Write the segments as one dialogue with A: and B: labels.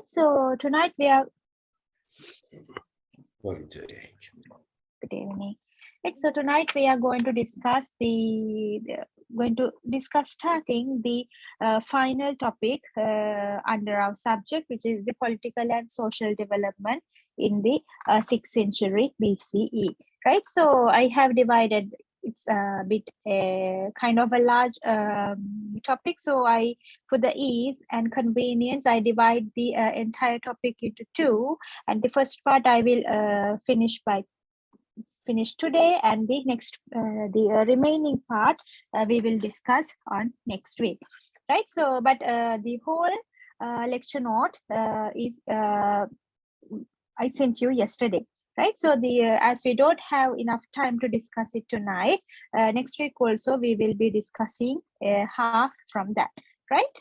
A: So tonight we are
B: Good
A: good evening. Right, so tonight we are going to discuss starting the final topic under our subject, which is the political and social development in the 6th century BCE. Right, so I have divided. It's a bit kind of a large topic, so for the ease and convenience, I divide the entire topic into two, and the first part I will finish today, and the next the remaining part we will discuss on next week, right? So but the whole lecture note is I sent you yesterday, right? So the as we don't have enough time to discuss it tonight, next week also we will be discussing half from that, right?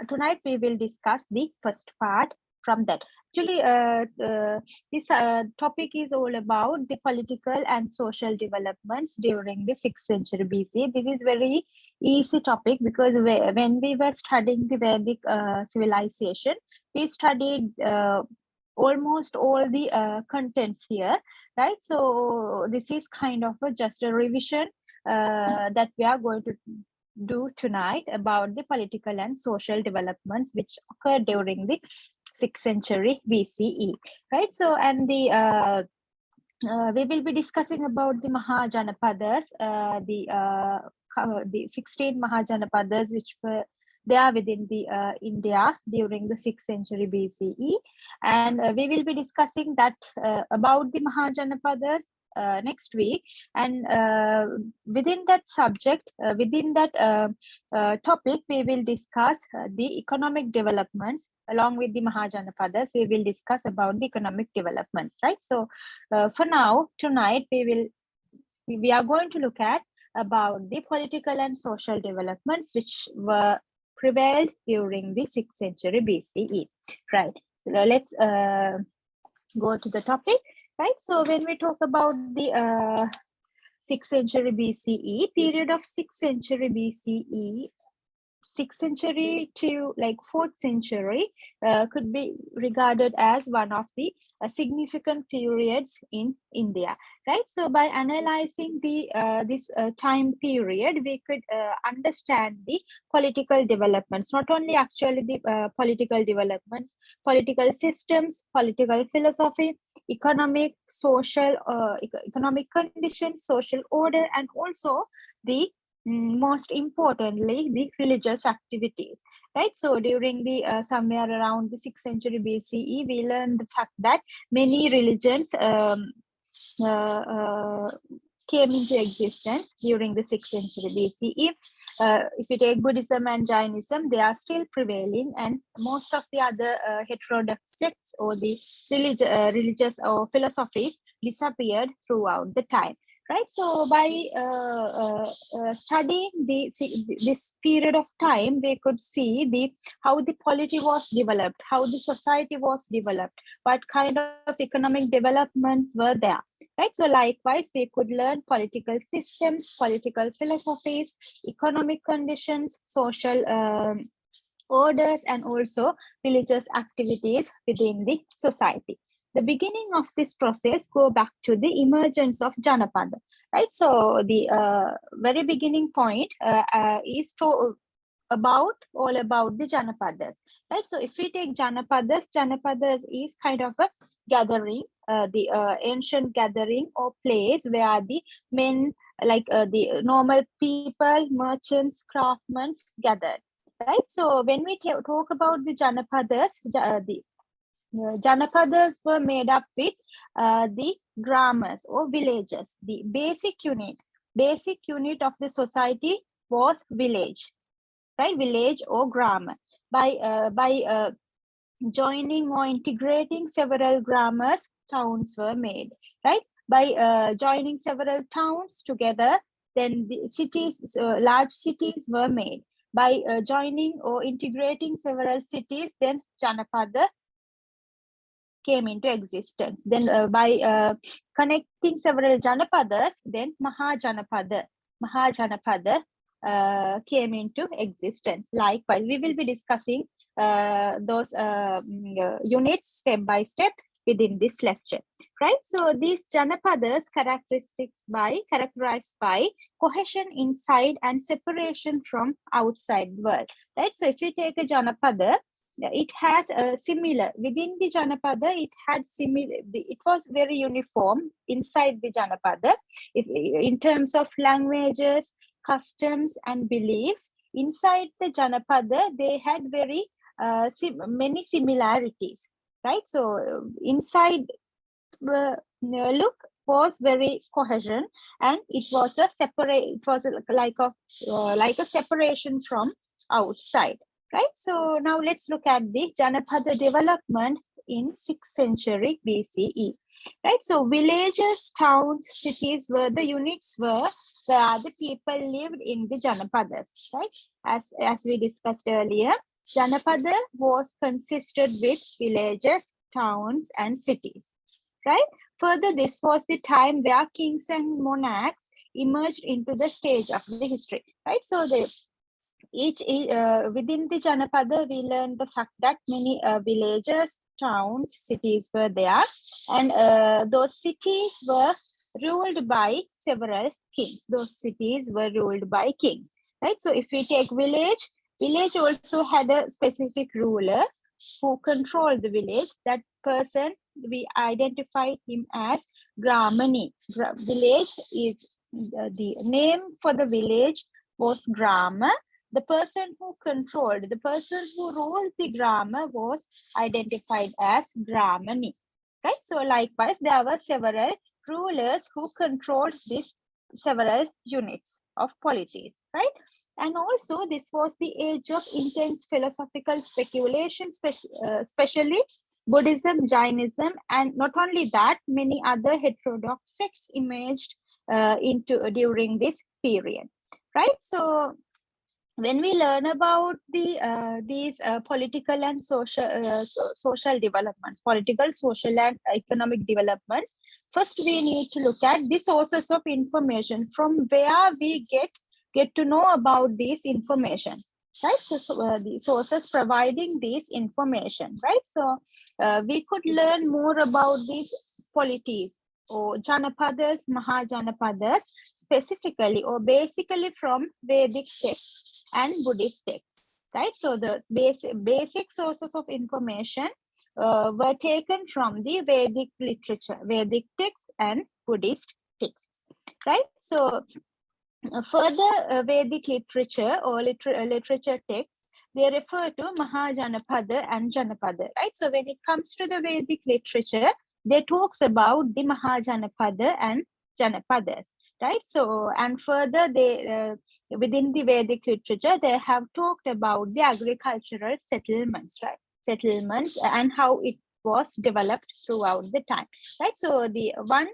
A: Tonight we will discuss the first part from that. Actually, this topic is all about the political and social developments during the 6th century BC. This is very easy topic because when we were studying the Vedic civilization, we studied almost all the contents here, right? So this is kind of just a revision that we are going to do tonight about the political and social developments which occurred during the 6th century BCE, right? So, and we will be discussing about the Mahajanapadas, the 16 Mahajanapadas which were there within the India during the 6th century BCE, and we will be discussing that about the Mahajanapadas next week, and within that subject, within that topic, we will discuss the economic developments along with the Mahajanapadas. We will discuss about the economic developments, right? So for now, tonight we are going to look at about the political and social developments which were prevailed during the 6th century BCE, right? So let's go to the topic, right? So when we talk about the 6th century BCE, period of 6th century BCE, 6th century to like 4th century could be regarded as one of the significant periods in India, right? So by analyzing the this time period, we could understand the political developments, not only actually the political developments, political systems, political philosophy, economic, social, economic conditions, social order, and also the most importantly the religious activities, right? So during the somewhere around the 6th century BCE, we learned the fact that many religions came into existence during the 6th century BCE. If you take Buddhism and Jainism, they are still prevailing, and most of the other heterodox sects or the religious or philosophies disappeared throughout the time, right? So by studying this period of time, we could see how the polity was developed, how the society was developed, what kind of economic developments were there, right? So likewise, we could learn political systems, political philosophies, economic conditions, social orders, and also religious activities within the society. The beginning of this process go back to the emergence of Janapada, right? So the very beginning point is all about the Janapadas, right? So if we take Janapadas is kind of a gathering, the ancient gathering or place where the men, like the normal people, merchants, craftsmen gathered, right? So when we talk about the Janapadas, the Janapadas were made up with the gramas or villages. The basic unit of the society was village, right? Village or grama. By joining or integrating several gramas, towns were made, right? By joining several towns together, then the cities, large cities were made. By joining or integrating several cities, then Janapada came into existence. Then by connecting several Janapadas, then Mahajanapada came into existence. Likewise, we will be discussing those units step by step within this lecture, right? So these Janapadas characterized by cohesion inside and separation from outside world, right? So if you take a Janapada, it has a similar within the Janapada. It had similar. It was very uniform inside the Janapada, in terms of languages, customs, and beliefs. Inside the Janapada, they had very many similarities, right? So inside look was very cohesion, and it was a separate. It was like a separation from outside, right? So now let's look at the Janapada development in 6th century BCE, right? So villages, towns, cities were the units where the people lived in the Janapadas, right? As we discussed earlier, Janapada was consisted with villages, towns, and cities, right? Further, this was the time where kings and monarchs emerged into the stage of the history, right? So within the Janapada, we learned the fact that many villages, towns, cities were there, and those cities were ruled by several kings. Those cities were ruled by kings, right? So if we take village also had a specific ruler who controlled the village. That person, we identified him as Gramani. Village is the name for the village was Grama. The person who ruled the Grama was identified as Gramani, right? So likewise, there were several rulers who controlled these several units of polities, right? And also, this was the age of intense philosophical speculation, especially Buddhism, Jainism, and not only that, many other heterodox sects emerged during this period, right? So when we learn about these political and social developments, political, social, and economic developments, first we need to look at the sources of information from where we get to know about this information, right? So the sources providing this information, right? So we could learn more about these polities or Janapadas, Mahajanapadas, specifically or basically from Vedic texts and Buddhist texts, right? So the basic sources of information were taken from the Vedic literature, Vedic texts and Buddhist texts, right? So further Vedic literature or literature texts, they refer to Mahajanapada and Janapada, right? So when it comes to the Vedic literature, they talks about the Mahajanapada and Janapadas, right? So, and further, they within the Vedic literature, they have talked about the agricultural settlements, right? Settlements and how it was developed throughout the time, right? So the one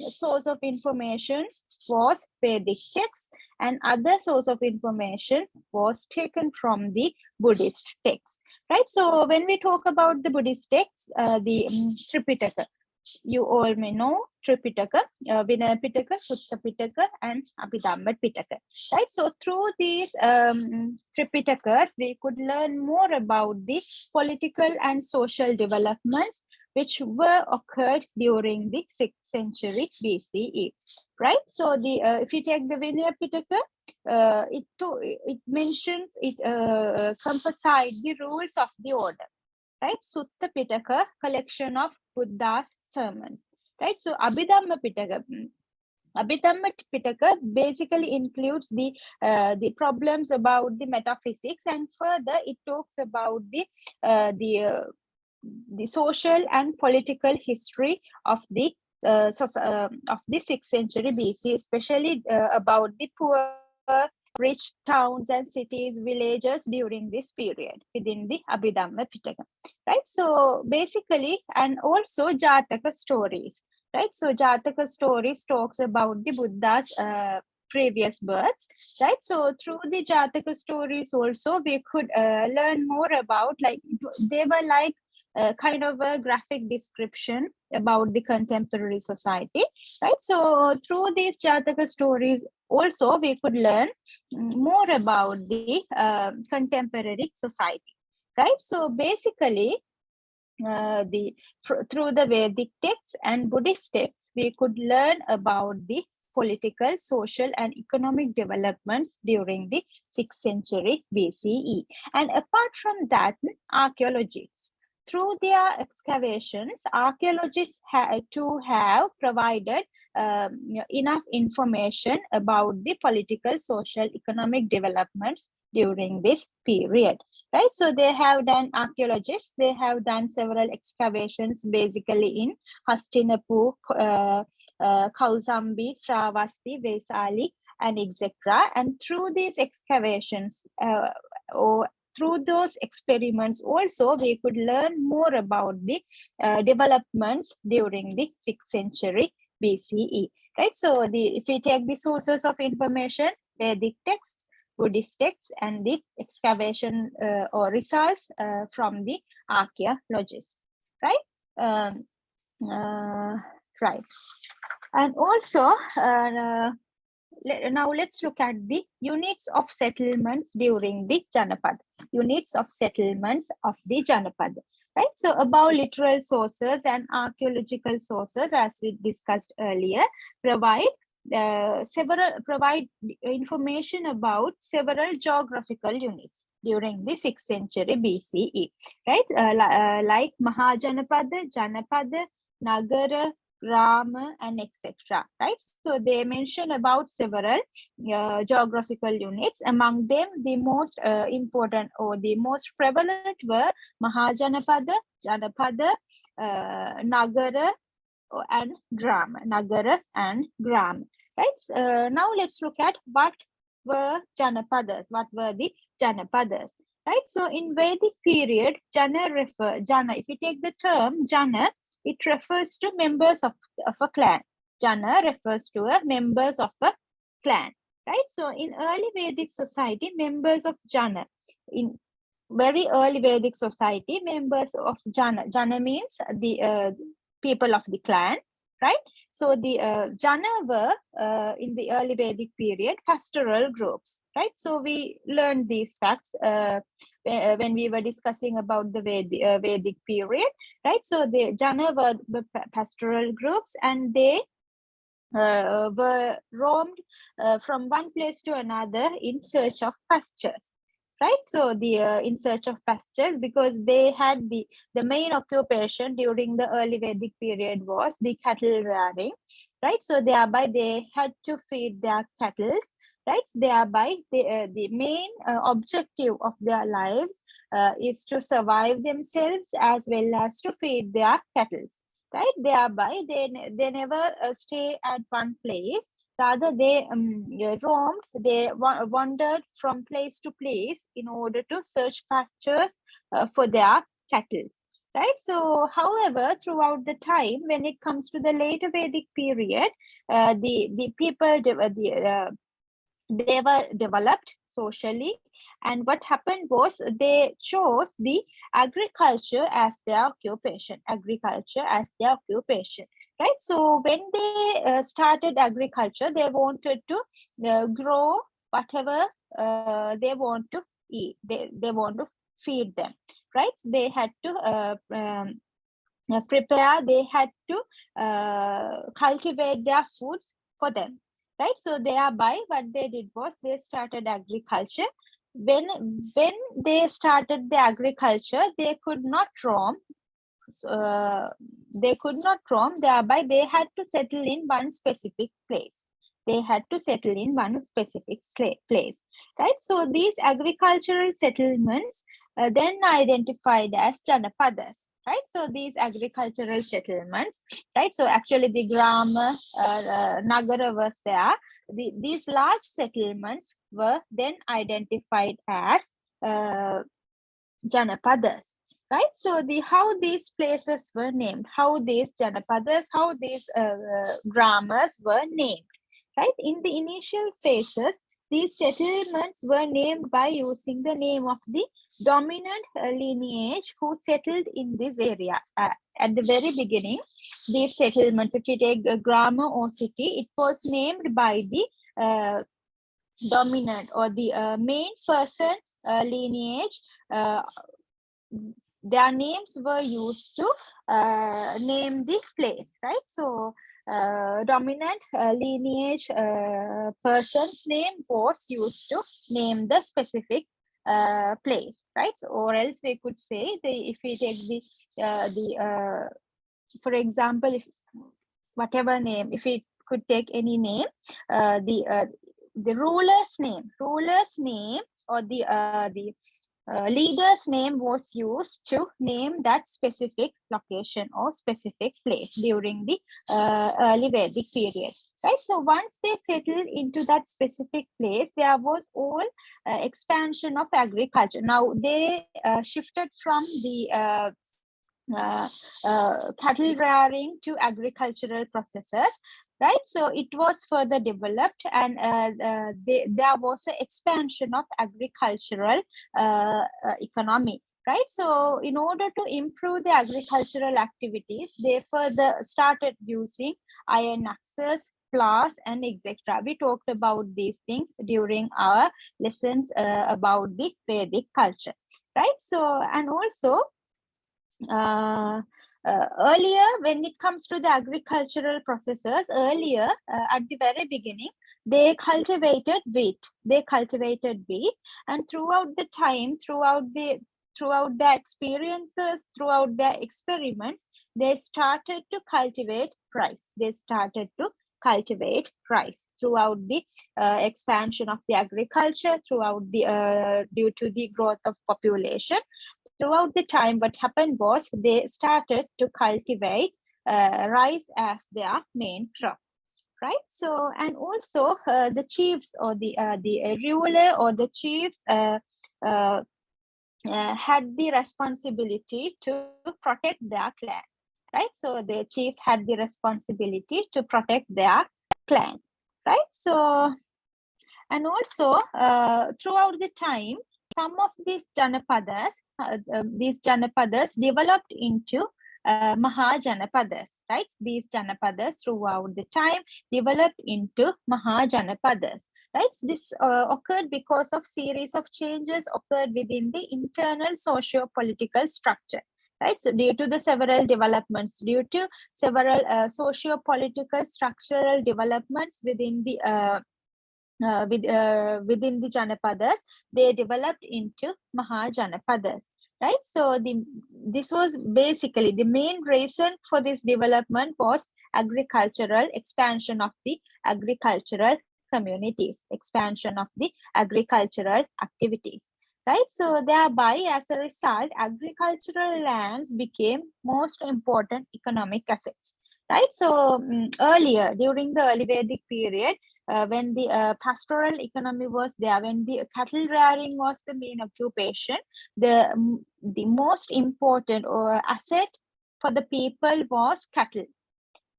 A: source of information was Vedic text, and other source of information was taken from the Buddhist text, right? So when we talk about the Buddhist texts, the Tripitaka, you all may know Tripitaka, Vinaya Pitaka, Sutta Pitaka, and Abhidhamma Pitaka, right? So through these Tripitakas, we could learn more about the political and social developments which were occurred during the 6th century BCE, right? So the if you take the Vinaya Pitaka, it mentions it emphasized the rules of the order, right? Sutta Pitaka, collection of Buddha's sermons, right? So Abhidhamma Pitaka basically includes the problems about the metaphysics, and further it talks about the social and political history of the 6th century BC, especially about the poor, rich towns and cities, villages during this period within the Abhidhamma Pitaka, right? So basically, and also Jataka stories, right? So Jataka stories talks about the Buddha's previous births, right? So through the Jataka stories also, we could learn more about, like, they were like kind of a graphic description about the contemporary society, right? So through these Jataka stories, also we could learn more about the contemporary society, right? So basically, through the Vedic texts and Buddhist texts, we could learn about the political, social, and economic developments during the 6th century BCE. And apart from that, archaeologists, through their excavations, archaeologists have provided enough information about the political, social, economic developments during this period, right? So they have done, archaeologists, they have done several excavations basically in Hastinapur, Kausambi, Shravasti, Vesali, and etc. And through these excavations, or through those experiments also, we could learn more about the developments during the 6th century BCE, right? So if we take the sources of information, Vedic texts, Buddhist texts, and the excavation or results from the archaeologists, right? Right. And also, now let's look at the units of settlements during the Janapad. Units of settlements of the Janapad, right? So above literal sources and archaeological sources, as we discussed earlier, provide information about several geographical units during the 6th century BCE, right? Like Mahajanapada, Janapada, Nagara, Rama, and etc. Right? So they mention about several geographical units. Among them, the most important or the most prevalent were Mahajanapada, Janapada, Nagara, and Gram, Nagara and Gram, right? Now let's look at what were Janapadas, what were the Janapadas, right? So in Vedic period, Jana, if you take the term Jana, it refers to members of a clan. Jana refers to members of a clan, right? So in early Vedic society, members of Jana, in very early Vedic society, members of Jana means the people of the clan, right? So the Jana were in the early Vedic period pastoral groups, right? So we learned these facts when we were discussing about the Vedic period, right? So the Jana were pastoral groups, and they were roamed from one place to another in search of pastures, right? So the in search of pastures, because they had the main occupation during the early Vedic period was the cattle rearing, right? So thereby they had to feed their cattle, right? Thereby the main objective of their lives is to survive themselves as well as to feed their cattle, right? Thereby they never stay at one place. Rather, they roamed, they wandered from place to place in order to search pastures for their cattle, right? So, however, throughout the time, when it comes to the later Vedic period, the people, they were developed socially, and what happened was they chose the agriculture as their occupation, right? So when they started agriculture, they wanted to grow whatever they want to eat, they want to feed them, right? So they had to prepare, they had to cultivate their foods for them, right? So thereby what they did was they started agriculture. When they started the agriculture, they could not roam, thereby they had to settle in one specific place, right? So these agricultural settlements then identified as Janapadas, right? So these agricultural settlements, right? So actually the Grama, Nagara was there. These large settlements were then identified as Janapadas, right? So how these places were named, how these Janapadas, how these grammars were named, right? In the initial phases, these settlements were named by using the name of the dominant lineage who settled in this area. At the very beginning, these settlements, if you take a grammar or city, it was named by the dominant or the main person lineage. Their names were used to name the place, right? So dominant lineage person's name was used to name the specific place, right? So, or else we could say if we take for example, if whatever name, if we could take any name, the ruler's name or the leader's name was used to name that specific location or specific place during the early Vedic period, right? So once they settled into that specific place, there was all expansion of agriculture. Now they shifted from the cattle rearing to agricultural processes, right? So it was further developed, and there was an expansion of agricultural economy, right? So in order to improve the agricultural activities, they further started using iron axes, plows, and etc. We talked about these things during our lessons about the Vedic culture, right? So, and also earlier, when it comes to the agricultural processes, earlier at the very beginning, they cultivated wheat. And throughout the time, throughout their experiences, throughout their experiments, they started to cultivate rice. Throughout the expansion of the agriculture, throughout the due to the growth of population. Throughout the time, what happened was they started to cultivate rice as their main crop, right? So, and also the chiefs or the ruler or the chiefs had the responsibility to protect their clan, right? So the chief had the responsibility to protect their clan, right? So, and also throughout the time, some of these janapadas developed into Mahajanapadas, right? These janapadas throughout the time developed into Mahajanapadas, right? So this occurred because of series of changes occurred within the internal socio-political structure, right? So due to the several developments, due to several socio-political structural developments within the within the Janapadas, they developed into Mahajanapadas, right? So this was basically the main reason for this development was agricultural expansion of the agricultural communities, expansion of the agricultural activities, right? So thereby, as a result, agricultural lands became most important economic assets, right? So earlier, during the early Vedic period, when the pastoral economy was there, when the cattle rearing was the main occupation, the most important asset for the people was cattle,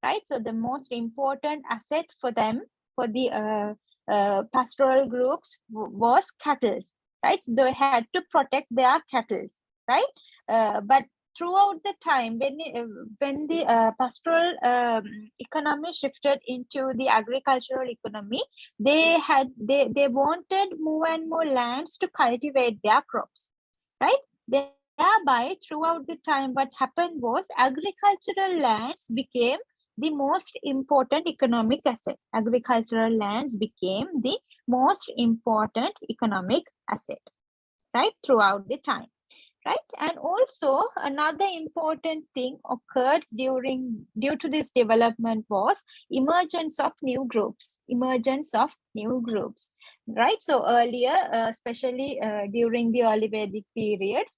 A: right? So the most important asset for them, for the pastoral groups, was cattle, right? So they had to protect their cattle, right? But throughout the time, when the pastoral economy shifted into the agricultural economy, they wanted more and more lands to cultivate their crops, right? Thereby, throughout the time, what happened was agricultural lands became the most important economic asset. Agricultural lands became the most important economic asset, right? Throughout the time, right? And also another important thing occurred due to this development was emergence of new groups, right? So earlier, especially during the early Vedic periods,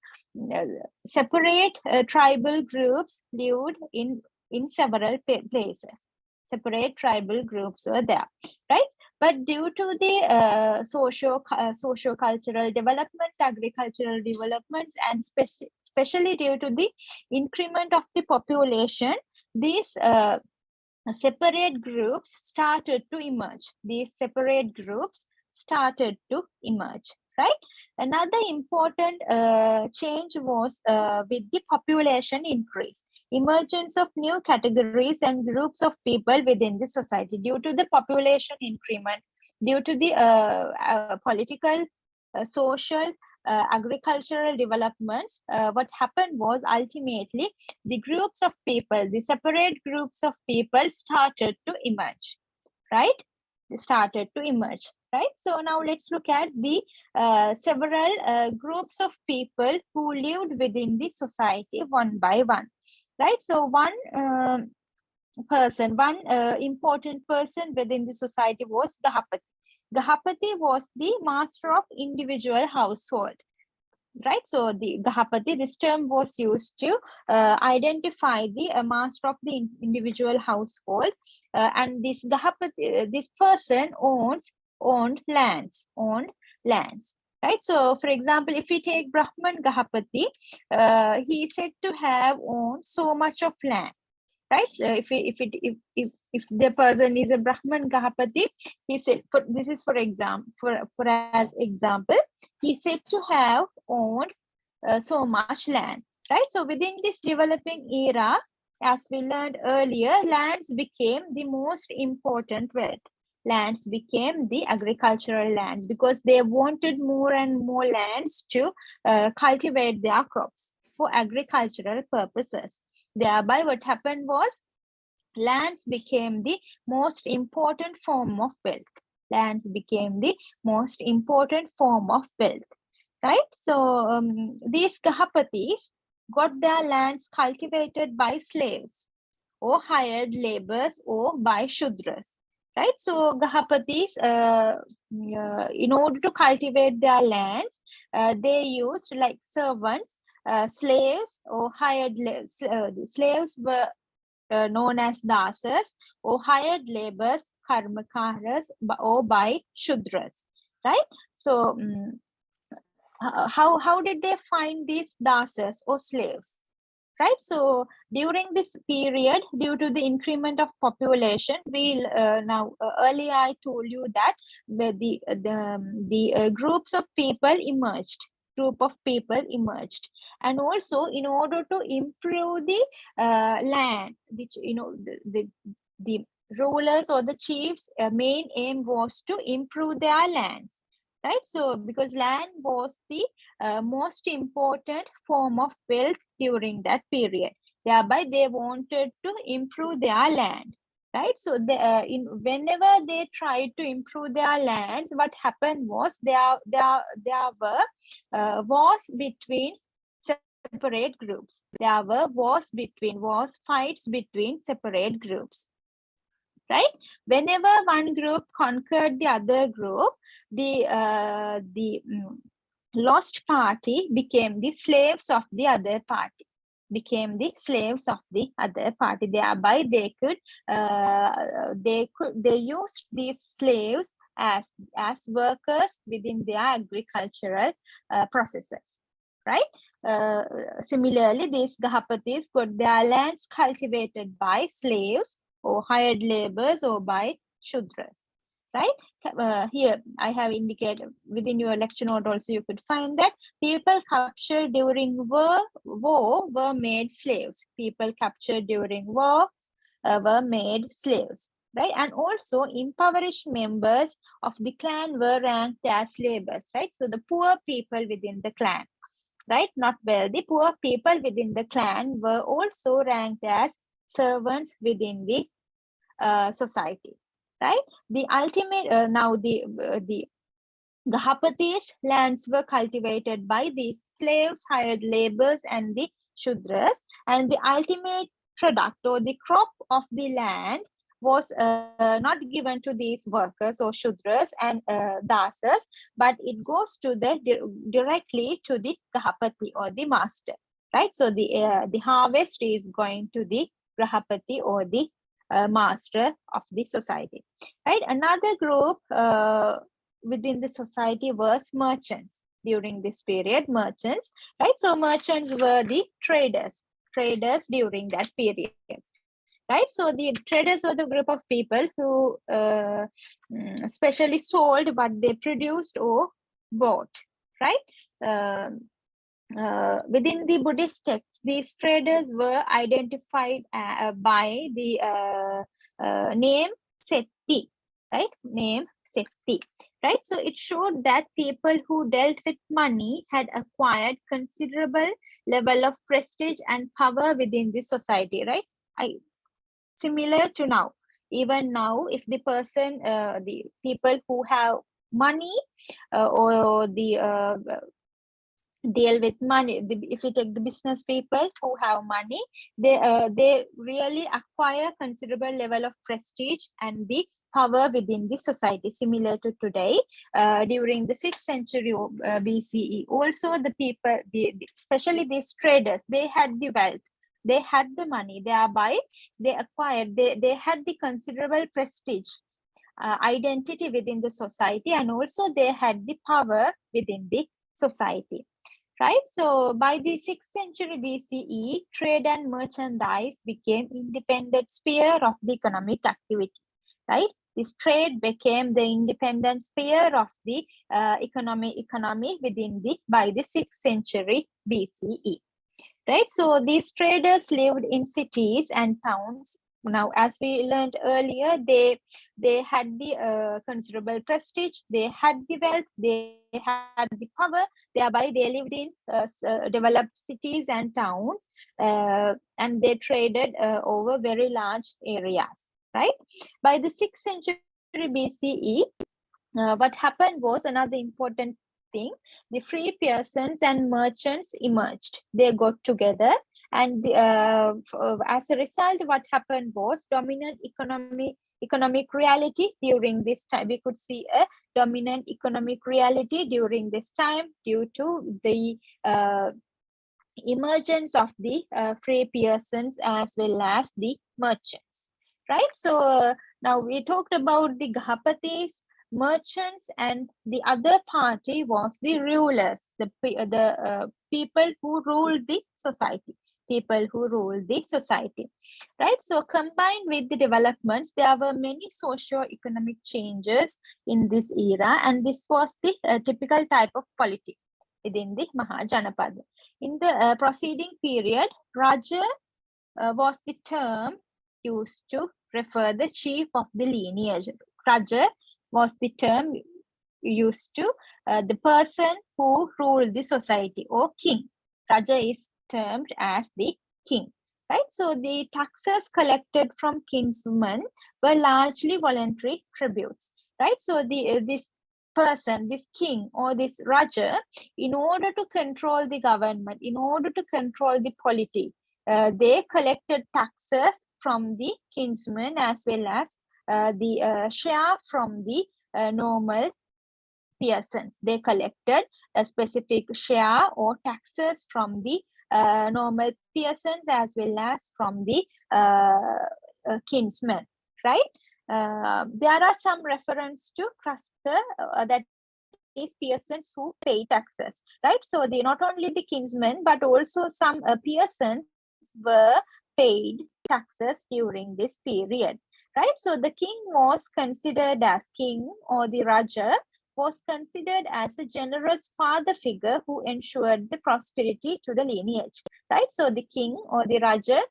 A: separate tribal groups lived in several places. Separate tribal groups were there, right? But due to the socio-cultural developments, agricultural developments, and especially due to the increment of the population, these separate groups started to emerge. These separate groups started to emerge, right? Another important change was with the population increase, emergence of new categories and groups of people within the society due to the population increment, due to the political, social, agricultural developments. What happened was ultimately the groups of people, the separate groups of people started to emerge, right? They started to emerge, right? So now let's look at the several groups of people who lived within the society one by one, right? So one important person within the society was Gahapati. Gahapati was the master of individual household, right? So the Gahapati, this term was used to identify the master of the individual household, and this Gahapati, this person owned lands, right? So for example, if we take Brahman Gahapati, he is said to have owned so much of land, right? So if the person is a Brahman Gahapati, he said, this is for example, for as example, he said to have owned so much land, right? So within this developing era, as we learned earlier, lands became the most important wealth. Lands became the agricultural lands because they wanted more and more lands to cultivate their crops for agricultural purposes. Thereby, what happened was lands became the most important form of wealth. Lands became the most important form of wealth, right? So these Gahapatis got their lands cultivated by slaves or hired laborers or by Shudras, right? So Gahapatis, in order to cultivate their lands, they used like servants, slaves or hired slaves were known as dasas, or hired laborers, karmakaras, or by Shudras, right? So how did they find these dasas or slaves? Right, so during this period, due to the increment of population, we earlier I told you that the groups of people emerged, and also in order to improve the land, which the rulers or the chiefs' main aim was to improve their lands, right? So because land was the most important form of wealth during that period, thereby they wanted to improve their land, right? So whenever they tried to improve their lands, what happened was there were wars between separate groups. There were fights between separate groups, right? Whenever one group conquered the other group, the lost party became the slaves of the other party, thereby they used these slaves as workers within their agricultural processes, right? Similarly, these Gahapatis got their lands cultivated by slaves or hired laborers or by Shudras, right? Here I have indicated within your lecture note also, you could find that people captured during war were made slaves. People captured during war were made slaves, right? And also impoverished members of the clan were ranked as laborers, right? So the poor people within the clan, right? Not wealthy, poor people within the clan were also ranked as servants within the society, right? The ultimate now the Gahapatis' lands were cultivated by these slaves, hired laborers, and the Shudras, and the ultimate product or the crop of the land was not given to these workers or Shudras and dasas, but it goes to directly to the Gahapati or the master, right? So the harvest is going to the Grahapati or the master of the society, right? Another group within the society was merchants during this period, merchants, right? So merchants were the traders during that period. right? So the traders were the group of people who specially sold what they produced or bought, right? Within the Buddhist texts, these traders were identified by the name Seti, right? Name Seti, right? So it showed that people who dealt with money had acquired considerable level of prestige and power within the society, right? Similar to now. Even now, if the person, the people who have money or the deal with money, if you take the business people who have money, they really acquire considerable level of prestige and the power within the society, similar to today. During the 6th century BCE, also the people, especially these traders, they had the wealth, they had the money, thereby they acquired, they had the considerable prestige, identity within the society, and also they had the power within the society, right? So by the 6th century BCE, trade and merchandise became independent sphere of the economic activity, right? This trade became the independent sphere of the economy within the, by the 6th century BCE, right? So these traders lived in cities and towns. Now, as we learned earlier, they had the considerable prestige, they had the wealth, they had the power, thereby they lived in developed cities and towns, and they traded over very large areas, right? By the 6th century BCE, what happened was another important thing. The free peasants and merchants emerged. They got together, and as a result, what happened was dominant economic reality during this time. We could see a dominant economic reality during this time due to the emergence of the free peasants as well as the merchants, right? So now we talked about the Gahapatis, merchants, and the other party was the rulers, the people who ruled the society, right? So combined with the developments, there were many socio-economic changes in this era, and this was the typical type of politics within the Mahajanapada. In the preceding period, Raja was the term used to refer the chief of the lineage. Raja was the term used to the person who ruled the society, or king. Raja is termed as the king, right? So the taxes collected from kinsmen were largely voluntary tributes, right? So this person, this king or this Raja, in order to control the government, in order to control the polity, they collected taxes from the kinsmen as well as the share from the normal peasants. They collected a specific share or taxes from the normal peasants as well as from the kinsmen, right? There are some reference to Krusker, that is peasants who pay taxes, right? So not only the kinsmen, but also some peasants were paid taxes during this period, right? So the king was considered as king, or the Raja was considered as a generous father figure who ensured the prosperity to the lineage, right? So the king or the Raja,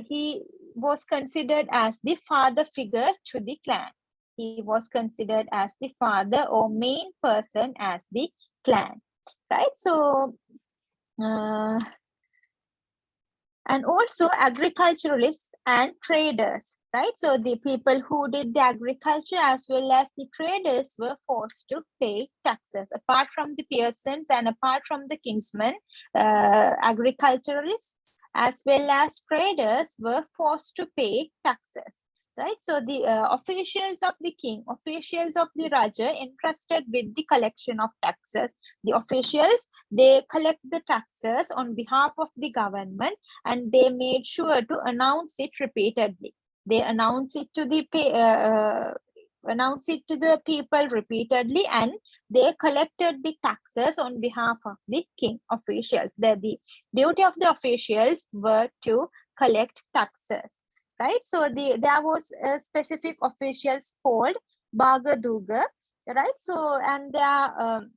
A: he was considered as the father figure to the clan. He was considered as the father or main person as the clan, right? So, and also agriculturalists and traders, right? So the people who did the agriculture as well as the traders were forced to pay taxes. Apart from the peasants and apart from the kinsmen, agriculturalists as well as traders were forced to pay taxes, right? So the officials of the king, officials of the Raja entrusted with the collection of taxes. The officials, they collect the taxes on behalf of the government, and they made sure to announce it repeatedly. They announce it to the people repeatedly, and they collected the taxes on behalf of the king officials. The duty of the officials were to collect taxes, right? So there was a specific officials called Bagaduga, right? So and their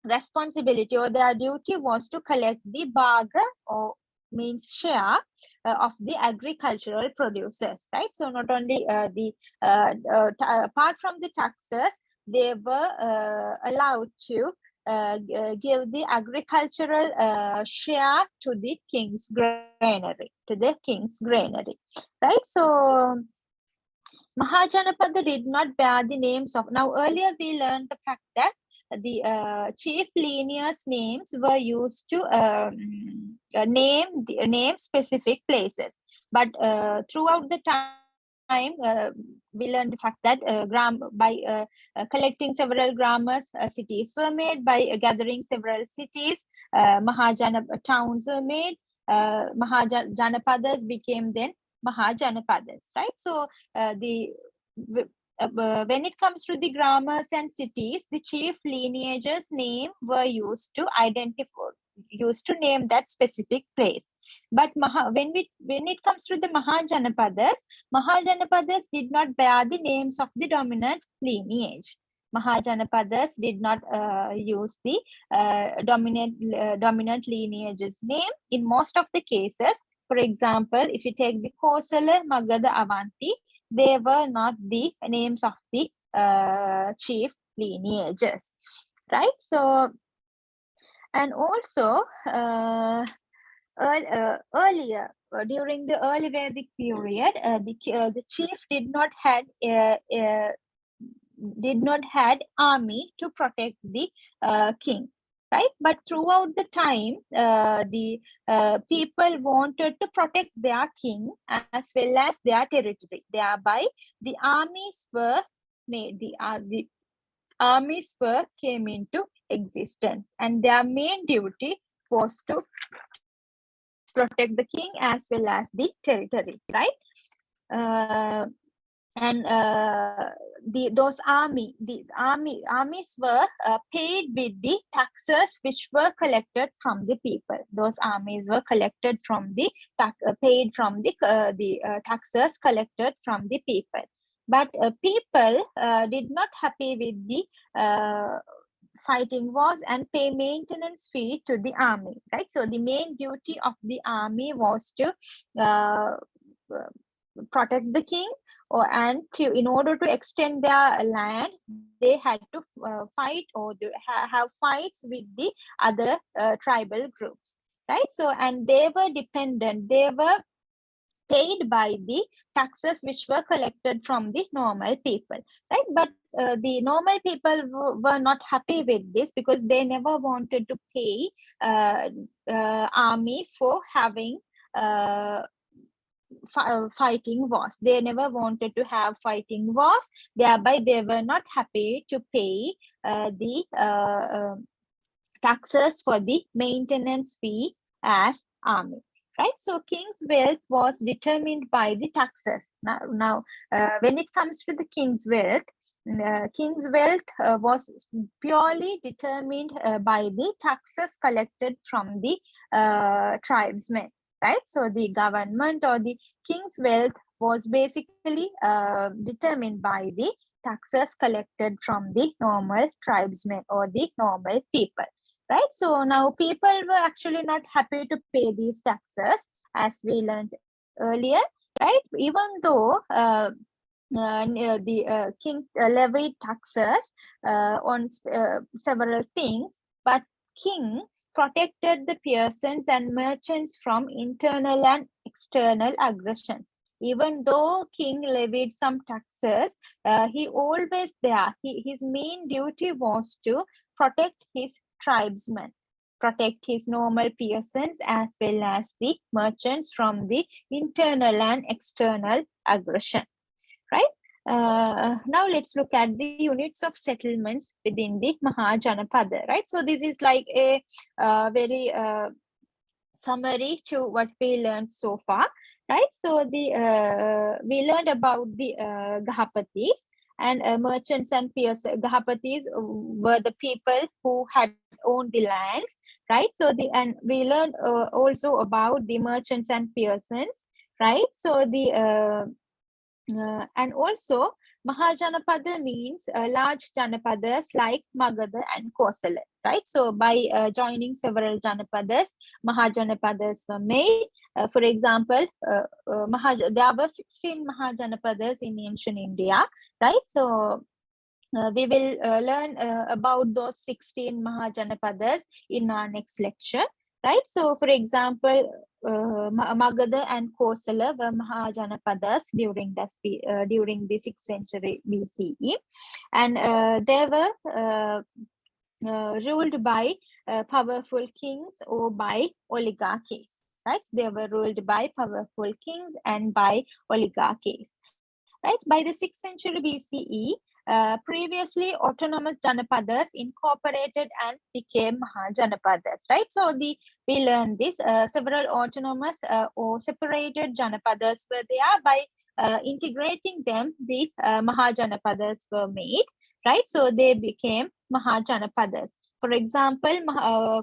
A: responsibility or their duty was to collect the baga or means share of the agricultural producers, right? So not only apart from the taxes, they were allowed to give the agricultural share to the king's granary, right? So Mahajanapada did not bear the names of. Now, earlier we learned the fact that the chief lineage names were used to name specific places. But throughout the time, we learned the fact that collecting several grammars, cities were made. By gathering several cities, Mahajana towns were made. Mahajanapadas became then Mahajanapadas, right? So when it comes to the grammars and cities, the chief lineages name were used to name that specific place. But when it comes to the Mahajanapadas did not bear the names of the dominant lineage. Mahajanapadas did not use the dominant lineage's name in most of the cases. For example, if you take the Kosala, Magadha, Avanti, they were not the names of the chief lineages, right? So, and also earlier, during the early Vedic period, the chief did not had army to protect the king, right? But throughout the time, the people wanted to protect their king as well as their territory. Thereby, the armies were made. The armies were came into existence, and their main duty was to protect the king as well as the territory, right? And armies were paid with the taxes which were collected from the people. Those armies were collected from the paid from the taxes collected from the people. But people did not happy with the fighting wars and pay maintenance fee to the army, right? So the main duty of the army was to protect the king, and in order to extend their land, they had to fight or have fights with the other tribal groups, right? So and they were paid by the taxes which were collected from the normal people, right? But the normal people were not happy with this, because they never wanted to pay army for having fighting wars. They never wanted to have fighting wars. Thereby, they were not happy to pay the taxes for the maintenance fee as army, right? So king's wealth was determined by the taxes. Now when it comes to the king's wealth was purely determined by the taxes collected from the tribesmen, right? So the government or the king's wealth was basically determined by the taxes collected from the normal tribesmen or the normal people, right? So now people were actually not happy to pay these taxes, as we learned earlier, right? Even though the king levied taxes on several things, but king protected the peasants and merchants from internal and external aggressions. Even though king levied some taxes, he always his main duty was to protect his tribesmen, protect his normal peasants as well as the merchants from the internal and external aggression, right? Now let's look at the units of settlements within the Mahajanapada, right? So this is like a very summary to what we learned so far, right? So we learned about the Gahapatis and merchants and peers. Gahapatis were the people who had owned the lands, right? So and we learned also about the merchants and peasants, right? So and also Mahajanapada means large Janapadas like Magadha and Kosala, right? So by joining several Janapadas, Mahajanapadas were made. For example, there were 16 Mahajanapadas in ancient India, right? So we will learn about those 16 Mahajanapadas in our next lecture, right? So, for example, Magadha and Kosala were Mahajanapadas during the 6th century BCE, and they were ruled by powerful kings or by oligarchies, right? They were ruled by powerful kings and by oligarchies, right? By the 6th century BCE, previously autonomous Janapadas incorporated and became Mahajanapadas, right? So we learned this. Several autonomous or separated Janapadas were there. By integrating them, the Mahajanapadas were made, right? So they became Mahajanapadas. For example,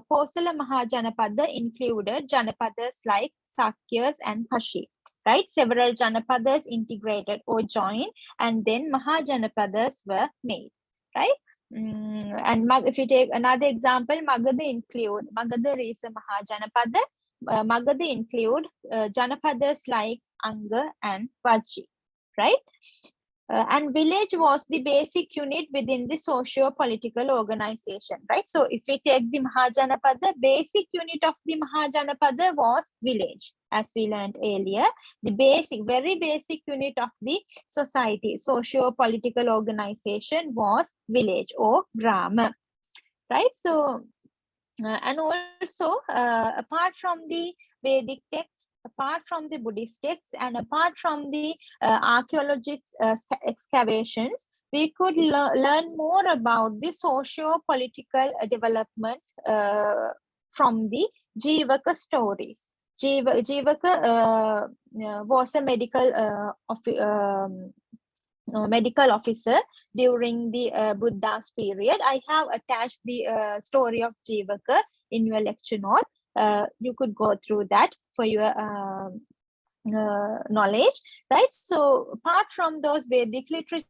A: Kosala Mahajanapada included Janapadas like Sakyas and Kashi, right? Several Janapadas integrated or joined, and then Mahajanapadas were made, right? And if you take another example, Magadha is a Mahajanapada. Magadha include Janapadas like Anga and Vaji, right? And village was the basic unit within the socio-political organization, right? So if we take the Mahajanapada, basic unit of the Mahajanapada was village, as we learned earlier. The very basic unit of the society, socio-political organization was village or grama, right? So, and also apart from the Vedic texts, apart from the Buddhist texts, and apart from the archaeologists' excavations, we could learn more about the socio-political developments from the Jivaka stories. Jivaka was a medical officer during the Buddha's period. I have attached the story of Jivaka in your lecture note. You could go through that for your knowledge, right? So apart from those Vedic literature,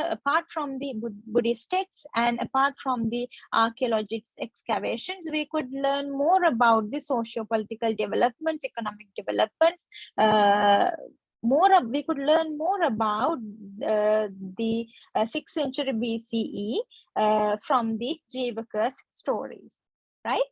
A: apart from the Buddhist texts, and apart from the archaeologists' excavations, we could learn more about the socio-political developments, economic developments. We could learn more about the 6th century BCE from the Jivaka's stories, right?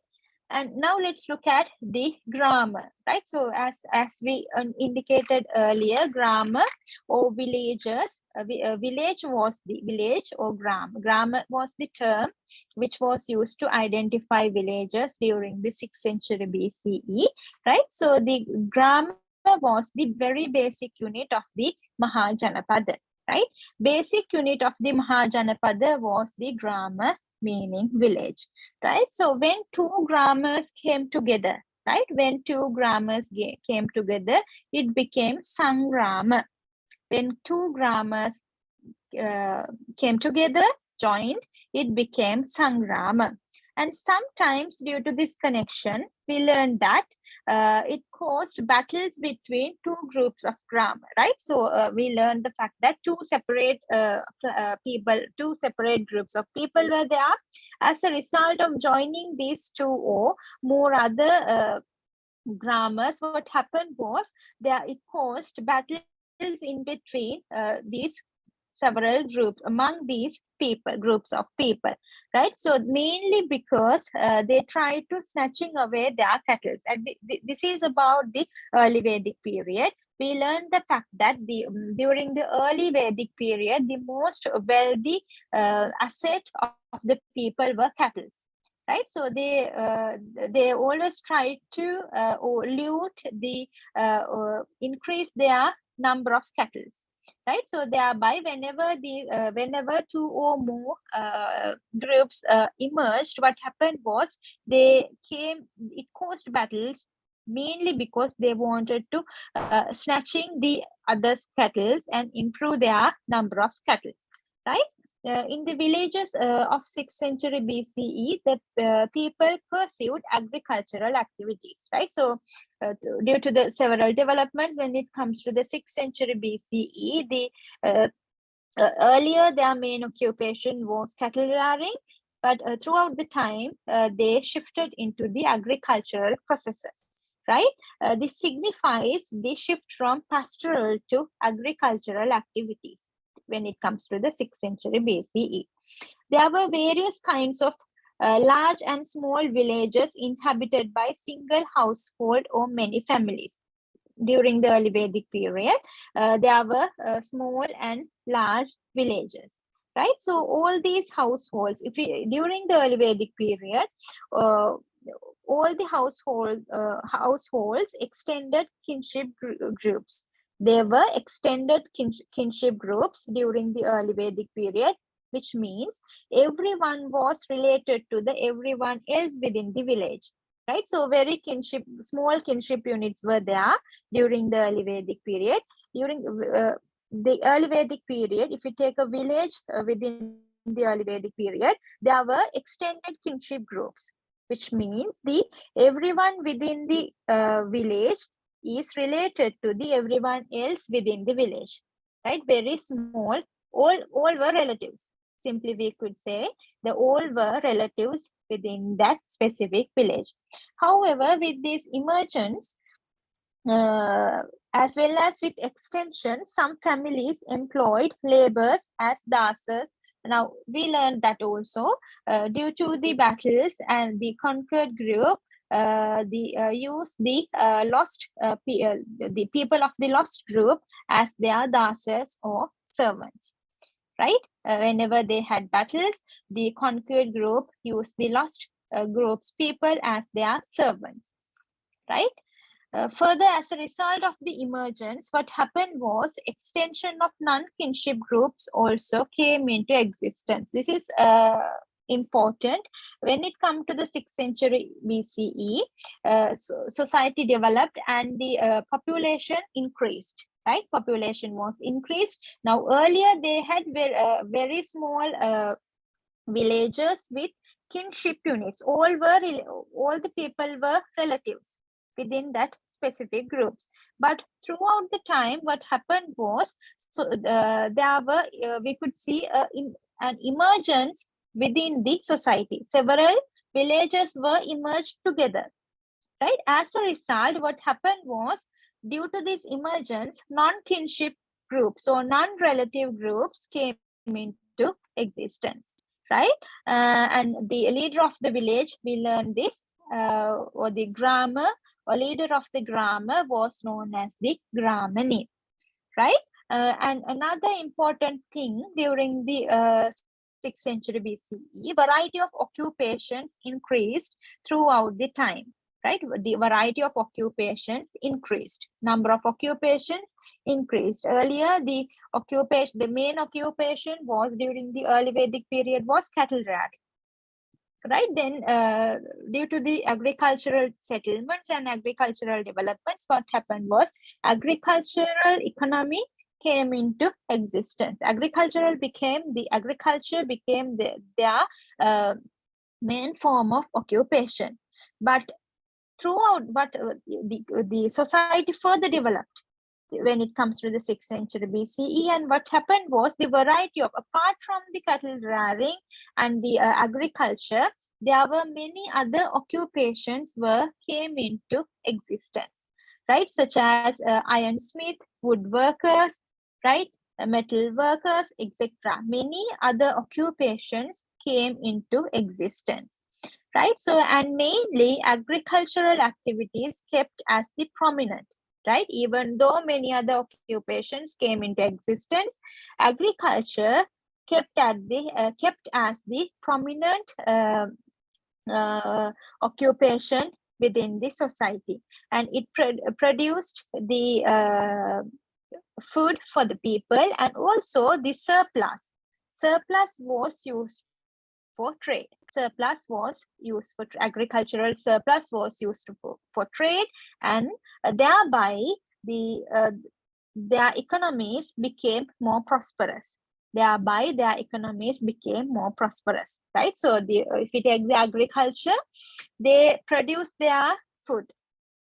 A: And now let's look at the grammar, right? So as we indicated earlier, grammar or villages, village was the village or grammar. Grammar was the term which was used to identify villages during the 6th century BCE, right? So the grammar was the very basic unit of the Mahajanapada, right? Basic unit of the Mahajanapada was the grammar, meaning village, right? So when two grammars came together, right? When two grammars came together, it became Sangrama. When two grammars came together, joined, it became Sangrama. And sometimes due to this connection, we learned that it caused battles between two groups of grammar, right? So we learned the fact that two separate groups of people were there. As a result of joining these two or more other grammars, what happened was it caused battles in between these several groups, among these groups of people, right? So mainly because they tried to snatching away their cattle. And this is about the early Vedic period. We learned the fact that during the early Vedic period, the most wealthy asset of the people were cattle, right? So they always tried to loot increase their number of cattle, right? So thereby, whenever two or more groups emerged, what happened was it caused battles, mainly because they wanted to snatching the others' cattle and improve their number of cattle, right? in the villages of 6th century BCE, the people pursued agricultural activities, right? So due to the several developments when it comes to the 6th century BCE, earlier their main occupation was cattle rearing, but throughout the time they shifted into the agricultural processes, right? This signifies the shift from pastoral to agricultural activities when it comes to the 6th century BCE. There were various kinds of large and small villages inhabited by single household or many families. During the early Vedic period, there were small and large villages, right? So all these households, during the early Vedic period, all the households extended kinship groups. There were extended kinship groups during the early Vedic period, which means everyone was related to the everyone else within the village, right? So very small kinship units were there during the early Vedic period. During the early Vedic period, if you take a village within the early Vedic period, there were extended kinship groups, which means everyone within the village is related to the everyone else within the village, right? Very small, all were relatives. Simply we could say the all were relatives within that specific village. However, with this emergence, as well as with extension, some families employed laborers as dasas. Now, we learned that also due to the battles and the conquered group, use the the people of the lost group as their dasas or servants, right? Whenever they had battles, the conquered group used the lost group's people as their servants, right? Further, as a result of the emergence, what happened was extension of non-kinship groups also came into existence. This is important. When it comes to the 6th century BCE, society developed and the population increased, right? Population was increased. Now, earlier they had very small villages with kinship units. All the people were relatives within that specific groups. But throughout the time, what happened was, so there were we could see an emergence within the society. Several villages were emerged together, right? As a result, what happened was, due to this emergence, non-kinship groups or non-relative groups came into existence, right? And the leader of the village, we learned this, or the grammar or leader of the grammar was known as the gramani, right? And another important thing during the 6th century BCE, variety of occupations increased throughout the time, right? The variety of occupations increased. Number of occupations increased. Earlier, the main occupation was during the early Vedic period was cattle rearing, right? Then due to the agricultural settlements and agricultural developments, what happened was agricultural economy came into existence. Agriculture became their main form of occupation. But throughout, the society further developed when it comes to the 6th century BCE, and what happened was the variety of, apart from the cattle rearing and the agriculture, there were many other occupations came into existence, right? Such as ironsmith, woodworkers, right? Metal workers, etc. Many other occupations came into existence, right? So, and mainly agricultural activities kept as the prominent, right? Even though many other occupations came into existence, agriculture kept as the prominent occupation within the society, and it produced the food for the people, and also the surplus. Surplus was used for trade. Surplus was used for agricultural surplus was used for trade, and thereby their economies became more prosperous. Thereby, their economies became more prosperous, right? So if you take the agriculture, they produced their food.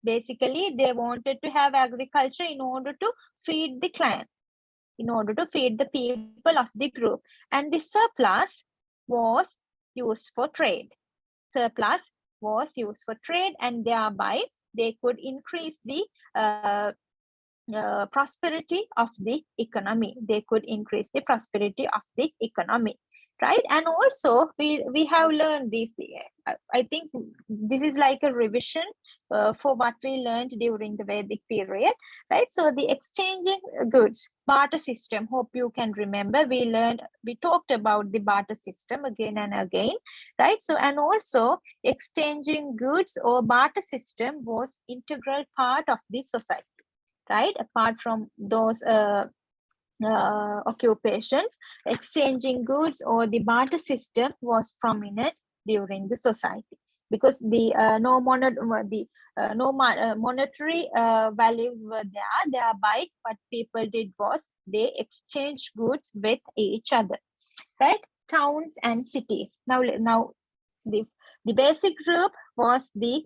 A: Basically, they wanted to have agriculture in order to feed the clan, in order to feed the people of the group. And the surplus was used for trade. Surplus was used for trade, and thereby they could increase the prosperity of the economy. They could increase the prosperity of the economy, right? And also we have learned this. I think this is like a revision for what we learned during the Vedic period, right? So the exchanging goods, barter system, hope you can remember, we talked about the barter system again and again, right? So, and also exchanging goods or barter system was integral part of the society, right? Apart from those occupations, exchanging goods or the barter system was prominent during the society, because the monetary values were there. Thereby, what people did was they exchanged goods with each other, right? Towns and cities. Now the basic group was the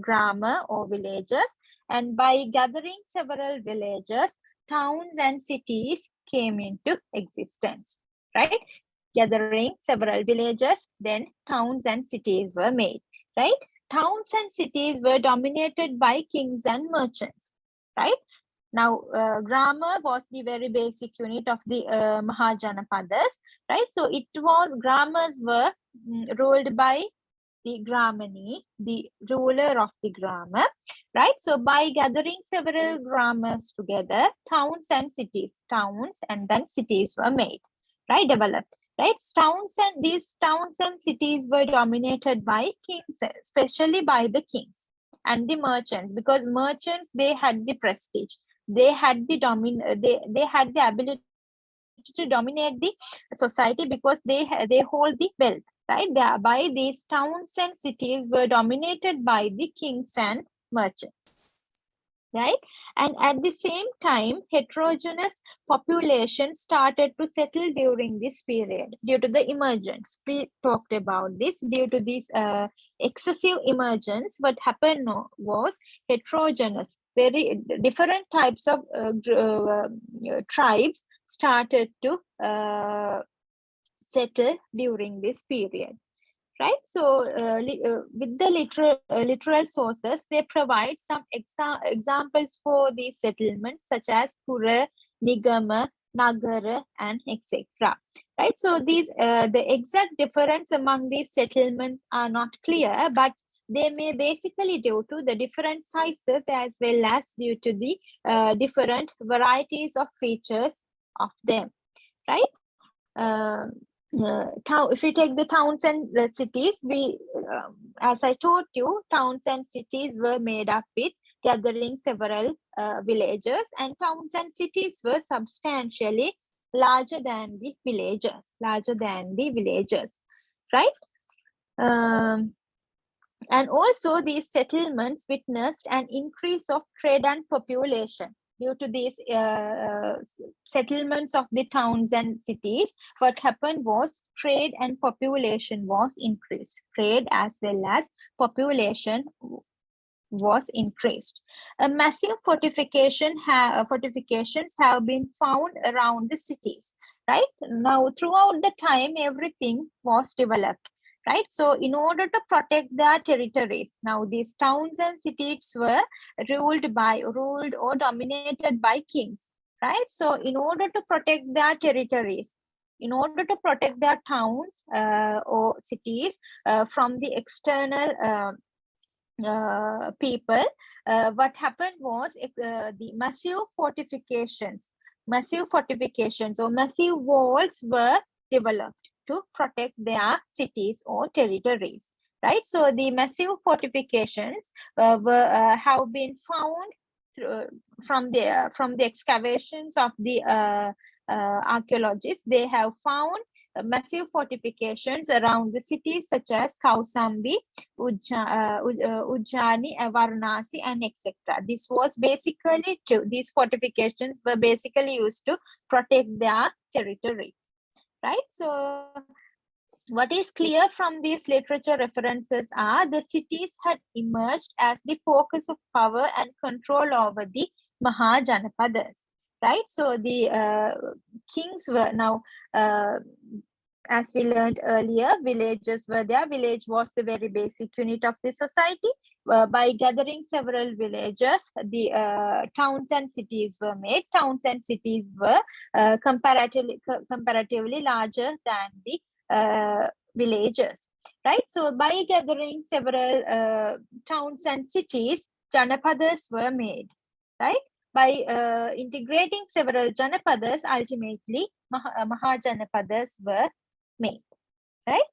A: grammar or villages, and by gathering several villages, towns and cities came into existence, right? Gathering several villages, then towns and cities were made, right? Towns and cities were dominated by kings and merchants, right? Now, grammar was the very basic unit of the Mahajanapadas, right? So it was, grammars were ruled by the Gramani, the ruler of the grammar, right? So by gathering several grammars together, towns and then cities were made, right? Developed, right? These towns and cities were dominated by kings, especially by the kings and the merchants, because merchants, they had the prestige, they had the they had the ability to dominate the society, because they hold the wealth, right? Thereby, these towns and cities were dominated by the kings and merchants, right? And at the same time, heterogeneous population started to settle during this period due to the emergence. We talked about this. Due to this excessive emergence, what happened was heterogeneous, very different types of tribes started to settle during this period, right? So with the literal sources, they provide some examples for these settlements, such as Pura, Nigama, Nagara, and etc. Right? So these the exact difference among these settlements are not clear, but they may basically due to the different sizes, as well as due to the different varieties of features of them, right? If we take the towns and the cities, as I told you, towns and cities were made up with gathering several villages, and towns and cities were substantially larger than the villages, right? And also, these settlements witnessed an increase of trade and population. Due to these settlements of the towns and cities, what happened was trade and population was increased. Trade as well as population was increased. A massive fortifications have been found around the cities, right? Now, throughout the time, everything was developed, right? So in order to protect their territories, now these towns and cities were ruled or dominated by kings, right? So in order to protect their territories, in order to protect their towns or cities from the external people, what happened was the massive fortifications or massive walls were developed to protect their cities or territories, right? So the massive fortifications have been found from the excavations of the archaeologists. They have found massive fortifications around the cities such as Kausambi, Ujjani, Varanasi, and etc. These fortifications were basically used to protect their territories, right? So what is clear from these literature references are the cities had emerged as the focus of power and control over the Mahajanapadas, right? So the kings were now, as we learned earlier, villages were there. Village was the very basic unit of the society. By gathering several villages, the towns and cities were made. Towns and cities were comparatively larger than the villages, right? So by gathering several towns and cities, Janapadas were made, right? By integrating several Janapadas, ultimately Mahajanapadas were made, right?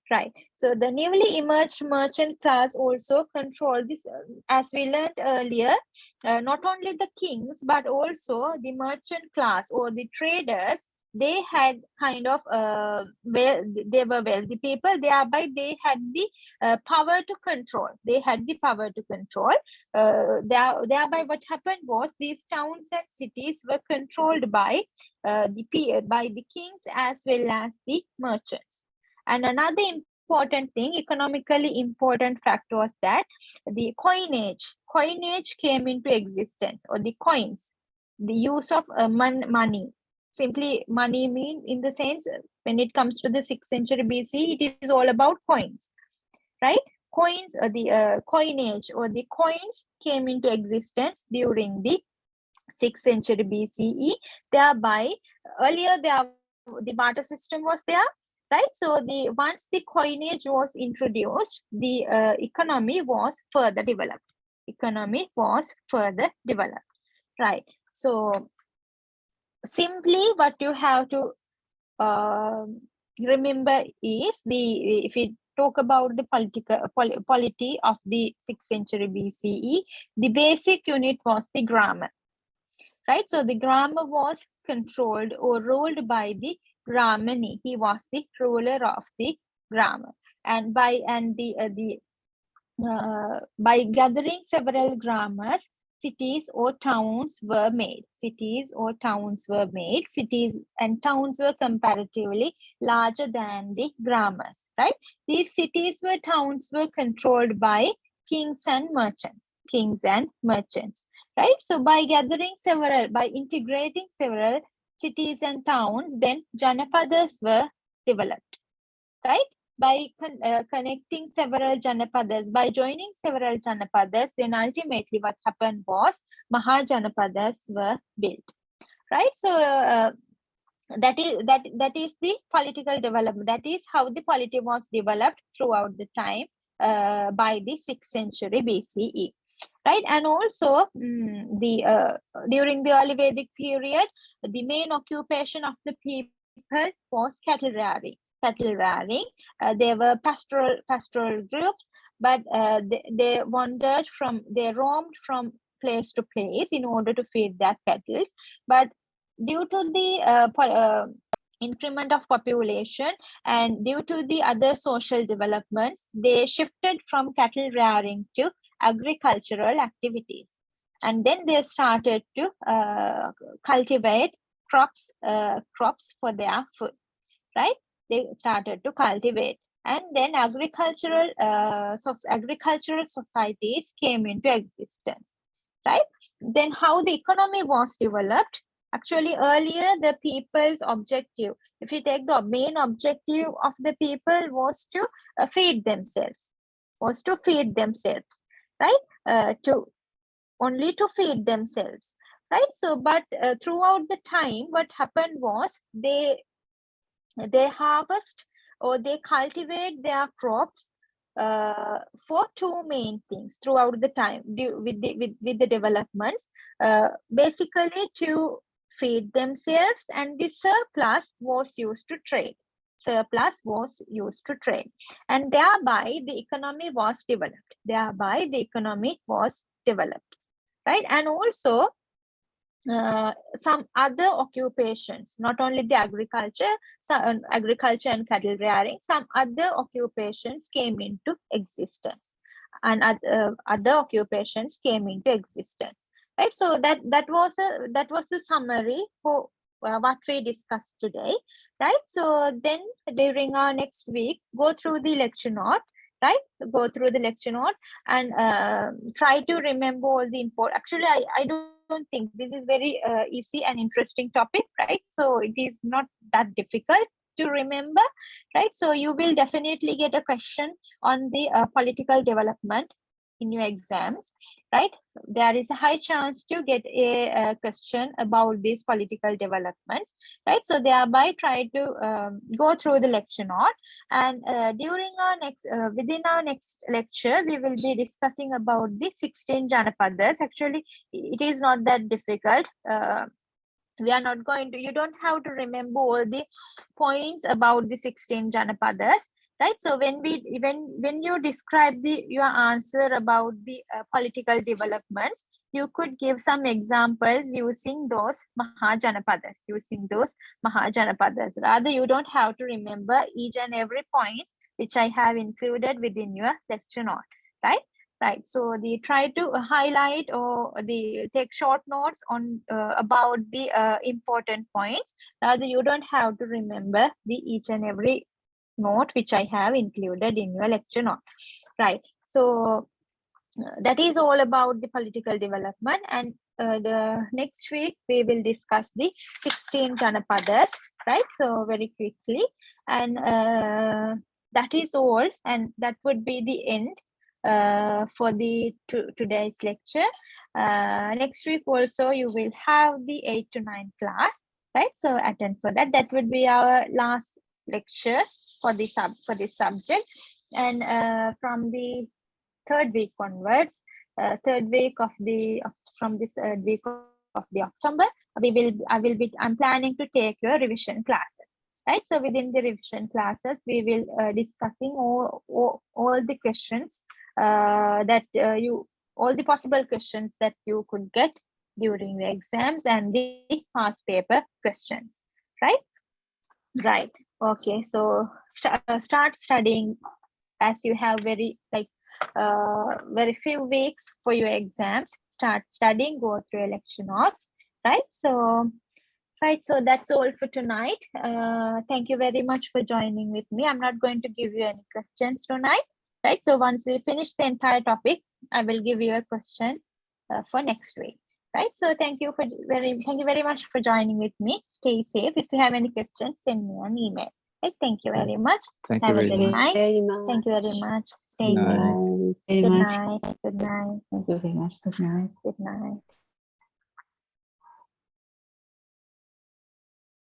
A: Right. So the newly emerged merchant class also controlled this, as we learned earlier, not only the kings, but also the merchant class or the traders. They had kind of, they were wealthy people, thereby they had the power to control. They had the power to control. Thereby what happened was these towns and cities were controlled by the kings as well as the merchants. And another important thing, economically important fact was that the coinage came into existence, or the coins, the use of money. Simply, money means, in the sense, when it comes to the 6th century BC, it is all about coins, right? Coins, the coinage or the coins came into existence during the 6th century BCE. Thereby, earlier the barter system was there, right? So once the coinage was introduced, the economy was further developed. Economy was further developed, right? So simply what you have to remember is, if we talk about the polity of the 6th century BCE, the basic unit was the grammar, right? So the grammar was controlled or ruled by the Brahmani. He was the ruler of the grammar, and by gathering several grammars, cities or towns were made. Cities or towns were made. Cities and towns were comparatively larger than the grammars, right? These cities or towns were controlled by kings and merchants. Kings and merchants, right? So by integrating several cities and towns, then Janapadas were developed, right? By connecting several Janapadas, by joining several Janapadas, then ultimately what happened was Mahajanapadas were built, right? So that is the political development. That is how the polity was developed throughout the time by the 6th century BCE, right? And also during the early Vedic period, the main occupation of the people was cattle rearing. There were pastoral groups, but they roamed from place to place in order to feed their cattle. But due to the increment of population and due to the other social developments, they shifted from cattle rearing to agricultural activities, and then they started to cultivate crops for their food, right? They started to cultivate, and then agricultural societies came into existence, right? Then how the economy was developed. Actually, earlier the people's objective, if you take the main objective of the people, was to feed themselves, right? Only to feed themselves, right? So but throughout the time, what happened was they harvest or they cultivate their crops for two main things throughout the time with the developments, basically to feed themselves, and the surplus was used to trade. And thereby the economy was developed. Right? And also some other occupations, not only the agriculture and cattle rearing, some other occupations came into existence, and other occupations came into existence, right? So that was a summary for what we discussed today, right? So then during our next week, go through the lecture note, right? Go through the lecture note and try to remember all the important. Actually, I don't think this is very easy and interesting topic, right? So it is not that difficult to remember, right? So you will definitely get a question on the political development in your exams, right? There is a high chance to get a question about these political developments, right? So thereby try to go through the lecture note, and during our next within our next lecture we will be discussing about the 16 janapadas. Actually it is not that difficult. We are not going to, you don't have to remember all the points about the 16 janapadas, right? So when you describe your answer about the political developments, you could give some examples using those mahajanapadas. Rather, you don't have to remember each and every point which I have included within your lecture note, right? Right, so they try to highlight or they take short notes on about the important points. Rather, you don't have to remember the each and every note which I have included in your lecture note, right? So that is all about the political development, and the next week we will discuss the 16 janapadas, right? So very quickly, and that is all, and that would be the end for the today's lecture. Next week also you will have the 8 to 9 class, right? So attend for that. That would be our last lecture for this subject, and from the third week onwards, third week of the from the third week of the October, I'm planning to take your revision classes, right? So within the revision classes, we will discussing all the questions that all the possible questions that you could get during the exams and the past paper questions, right? Right. Okay. So start studying as you have very few weeks for your exams. Start studying, go through election notes, right? So that's all for tonight. Thank you very much for joining with me. I'm not going to give you any questions tonight, right? So once we finish the entire topic, I will give you a question for next week, right? So thank you very much for joining with me. Stay safe. If you have any questions, send me an email. Right? Thank you very much.
B: Thank
A: Have
B: you
A: a
B: very
A: good
B: much.
A: night.
C: Very much.
A: Thank you very much. Stay
B: Good
A: safe.
B: night.
C: Very
A: Good
C: much.
A: night. Good night.
C: Thank you very much. Good night.
A: Good night.